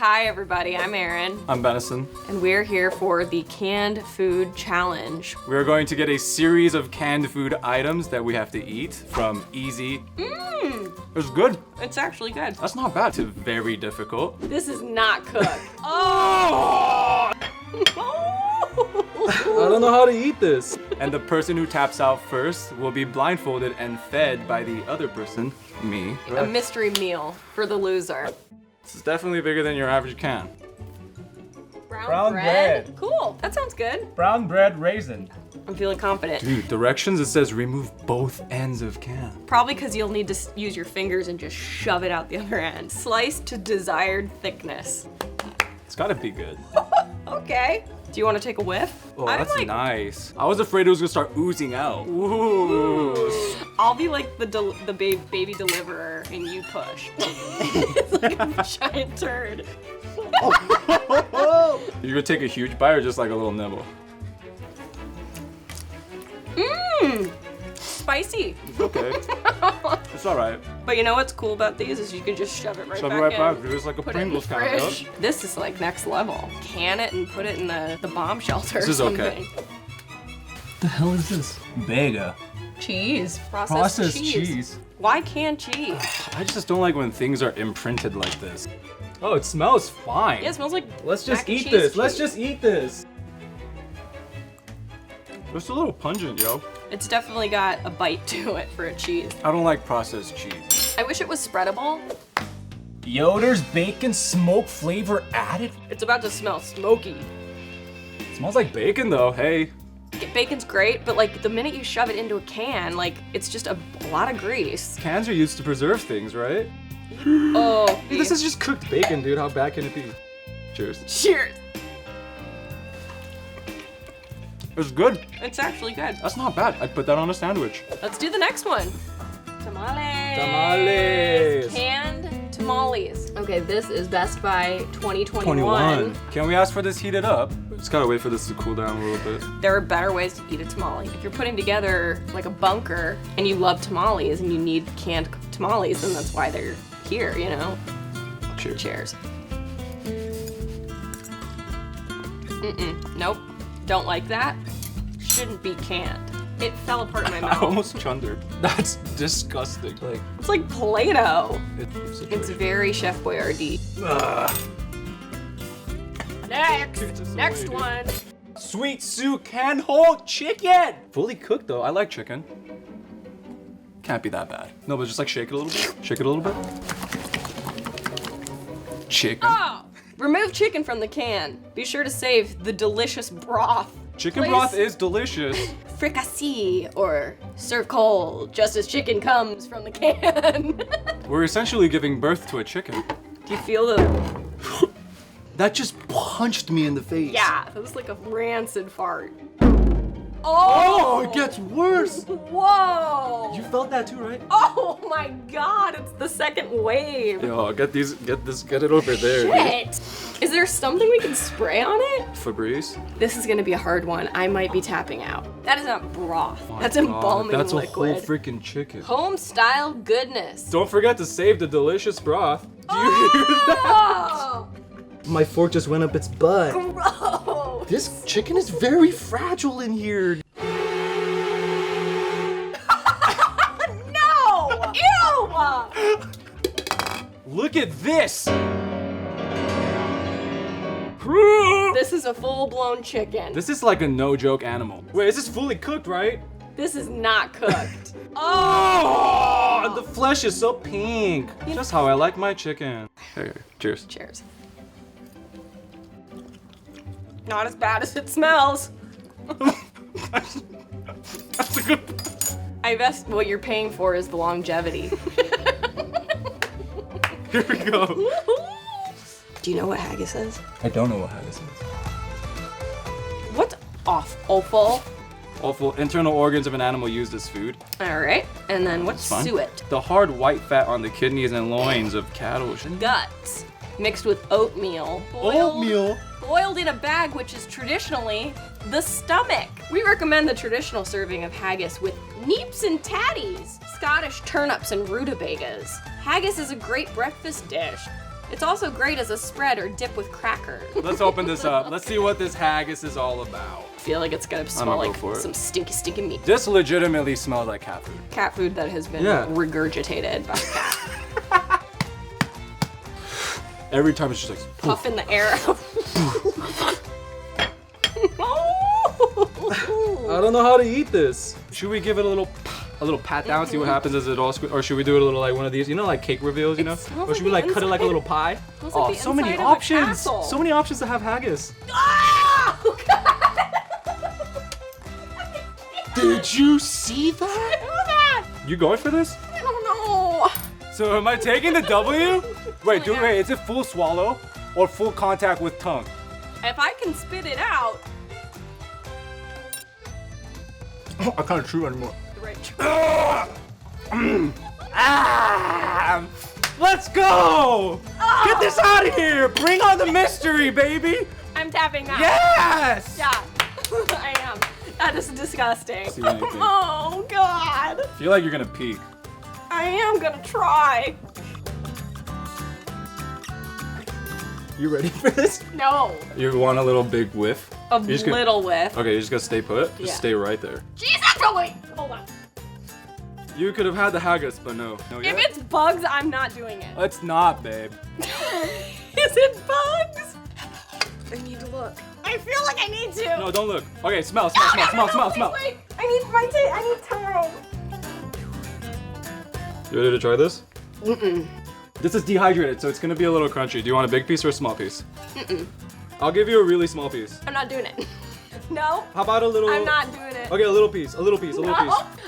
Hi everybody, I'm Erin. I'm Benison. And we're here for the Canned Food Challenge. We're going to get a series of canned food items that we have to eat from easy. It's good. It's actually good. That's not bad. To very difficult. This is not cooked. Oh! I don't know how to eat this. And the person who taps out first will be blindfolded and fed by the other person, me. A mystery meal for the loser. This is definitely bigger than your average can. Brown bread? Cool, that sounds good. Brown bread raisin. I'm feeling confident. Dude, directions, it says remove both ends of can. Probably because you'll need to use your fingers and just shove it out the other end. Slice to desired thickness. It's gotta be good. Okay. Do you want to take a whiff? Oh, that's nice. I was afraid it was gonna start oozing out. Ooh. I'll be like the baby deliverer and you push. It's like a giant turd. You're gonna take a huge bite or just like a little nibble? Mmm, spicy. Okay, it's all right. But you know what's cool about these is you can just shove it right Shove back it right in. back, dude. It's like a Put it in the Pringles kind of. fridge. This is like next level. Can it and put it in the bomb shelter This or is okay. something. What the hell is this? Bega. Cheese. Processed cheese. Why canned cheese? I just don't like when things are imprinted like this. Oh, it smells fine. Yeah, it smells like Let's mac just and eat cheese this. cheese. Let's just eat this. It's a little pungent, yo. It's definitely got a bite to it for a cheese. I don't like processed cheese. I wish it was spreadable. Yo, there's bacon smoke flavor added. It's about to smell smoky. It smells like bacon though, hey. Bacon's great, but like the minute you shove it into a can, like it's just a lot of grease. Cans are used to preserve things, right? Oh, Hey, this is just cooked bacon, dude. How bad can it be? Cheers. cheers. It's good. It's actually good. That's not bad. I'd put that on a sandwich. Let's do the next one. Tamales. Tamales. Canned tamales. Okay, this is Best Buy 2021. Can we ask for this heated up? Just gotta wait for this to cool down a little bit. There are better ways to eat a tamale. If you're putting together like a bunker and you love tamales and you need canned tamales, then that's why they're here, you know? Cheers. Cheers. Nope. Don't like that. Shouldn't be canned. It fell apart in my I mouth. almost chundered. That's disgusting. Like, It's like Play-Doh. it's It's very Chef Boyardee. Next one. Sweet Sue canned whole chicken. Fully cooked though. I like chicken. Can't be that bad. No, but just like shake it a little bit. Shake it a little bit. Chicken. Oh! Remove chicken from the can. Be sure to save the delicious broth. Chicken Place broth is delicious. fricassee or serve cold, just as chicken comes from the can. We're essentially giving birth to a chicken. Do you feel the? That just punched me in the face. Yeah, that was like a rancid fart. Oh, it gets worse. Whoa! You felt that too, right? Oh my God! It's the second wave. Yo, get it over there. dude. Shit! Is there something we can spray on it? Febreze. This is gonna be a hard one. I might be tapping out. That is not broth. My That's God, embalming That's liquid. a whole freaking chicken. Home style goodness. Don't forget to save the delicious broth. Do you hear that? Oh! My fork just went up its butt. Gross! This chicken is very fragile in here. No! Ew! Look at this. This is a full-blown chicken. This is like a no-joke animal. Wait, is this fully cooked, right? This is not cooked. Oh, the flesh is so pink. Just how I like my chicken. Here, cheers. Cheers. Not as bad as it smells. That's a good. I guess what you're paying for is the longevity. Here we go. Do you know what haggis is? I don't know what haggis is. What's offal? Awful internal organs of an animal used as food. All right, and then what's Fine. suet? The hard white fat on the kidneys and loins of cattle. Guts, mixed with oatmeal. Boiled in a bag, which is traditionally the stomach. We recommend the traditional serving of haggis with neeps and tatties, Scottish turnips and rutabagas. Haggis is a great breakfast dish. It's also great as a spread or dip with crackers. Let's open this up. Let's see what this haggis is all about. I feel like it's gonna smell like some stinky meat. This legitimately smells like cat food. Cat food that has been regurgitated by a cat. Every time it's just like puff in the air. I don't know how to eat this. Should we give it a little pat down, see what happens as it all or should we do it a little like one of these, you know, like cake reveals, you know? Or should we like cut it like a little pie? Oh, so many options. So many options to have haggis. Oh, God. Did you see that? You going for this? I don't know. So am I taking the W? Wait, is it full swallow or full contact with tongue? If I can spit it out. I can't chew anymore. Let's go! Get this out of here! Bring on the mystery, baby! I'm tapping that. Yes! Yeah, I am. That is disgusting. See what you think. Oh, God. I feel like you're gonna peek. I am gonna try. You ready for this? No. You want a little big whiff? A little whiff. Okay, you just gotta stay put. Just stay right there. Jesus, oh wait, hold on. You could have had the haggis, but no. If it's bugs, I'm not doing it. It's not, babe. Is it bugs? I need to look. I feel like I need to. No, don't look. Okay, smell. Wait, I need time. You ready to try this? This is dehydrated, so it's gonna be a little crunchy. Do you want a big piece or a small piece? I'll give you a really small piece. I'm not doing it. No. How about a little? I'm not doing it. Okay, a little piece. No,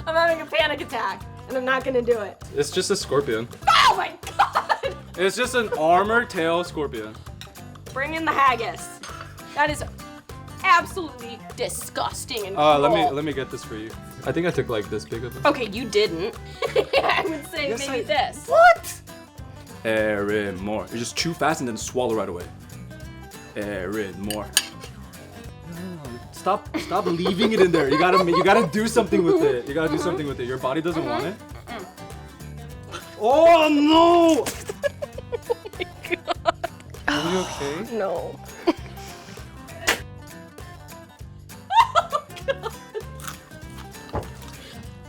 I'm having a panic attack, and I'm not gonna do it. It's just a scorpion. Oh my God! It's just an armored tail scorpion. Bring in the haggis. That is absolutely disgusting and cruel. Let me get this for you. I think I took like this big of it. Okay, you didn't. I would say maybe this. What? Erin, more. You just chew fast and then swallow right away. Erin, more. Stop leaving it in there. You gotta do something with it. You gotta do something with it. Your body doesn't want it. Oh no! Oh my God. Are you okay? No.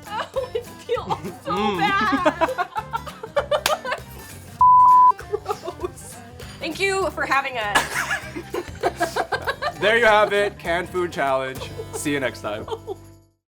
Oh, it feels so bad. Gross. Thank you for having us. There you have it. Canned food challenge. See you next time.